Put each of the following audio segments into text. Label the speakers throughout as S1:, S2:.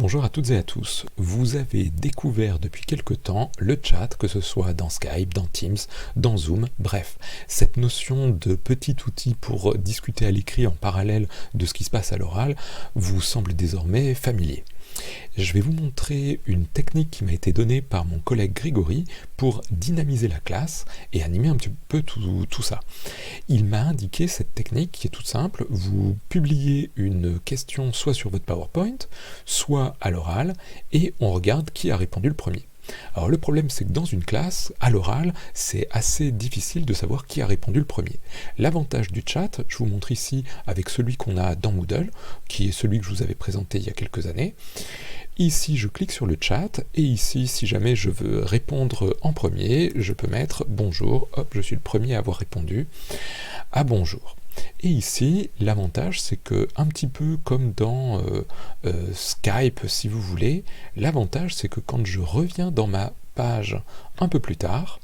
S1: Bonjour à toutes et à tous. Vous avez découvert depuis quelque temps le chat, que ce soit dans Skype, dans Teams, dans Zoom, bref. Cette notion de petit outil pour discuter à l'écrit en parallèle de ce qui se passe à l'oral vous semble désormais familier. Je vais vous montrer une technique qui m'a été donnée par mon collègue Grégory pour dynamiser la classe et animer un petit peu tout ça. Il m'a indiqué cette technique qui est toute simple. Vous publiez une question soit sur votre PowerPoint, soit à l'oral, et on regarde qui a répondu le premier. Alors le problème c'est que dans une classe, à l'oral, c'est assez difficile de savoir qui a répondu le premier. L'avantage du chat, je vous montre ici avec celui qu'on a dans Moodle, qui est celui que je vous avais présenté il y a quelques années. Ici je clique sur le chat, et ici si jamais je veux répondre en premier, je peux mettre bonjour, hop, je suis le premier à avoir répondu à bonjour. Et ici, l'avantage, c'est que, un petit peu comme dans Skype, si vous voulez, l'avantage, c'est que quand je reviens dans ma page un peu plus tard,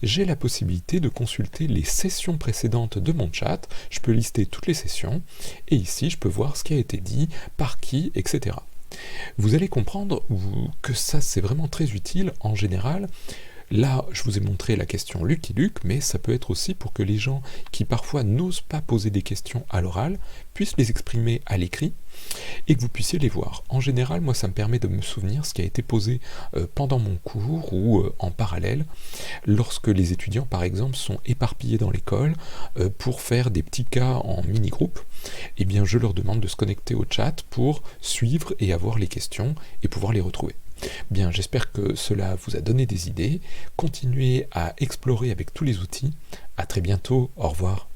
S1: j'ai la possibilité de consulter les sessions précédentes de mon chat, je peux lister toutes les sessions, et ici, je peux voir ce qui a été dit, par qui, etc. Vous allez comprendre que ça, c'est vraiment très utile en général. Là, je vous ai montré la question Lucky Luke, mais ça peut être aussi pour que les gens qui parfois n'osent pas poser des questions à l'oral puissent les exprimer à l'écrit et que vous puissiez les voir. En général, moi, ça me permet de me souvenir ce qui a été posé pendant mon cours ou en parallèle, lorsque les étudiants, par exemple, sont éparpillés dans l'école pour faire des petits cas en mini-groupe. Eh bien, je leur demande de se connecter au chat pour suivre et avoir les questions et pouvoir les retrouver. Bien, j'espère que cela vous a donné des idées. Continuez à explorer avec tous les outils. À très bientôt, au revoir.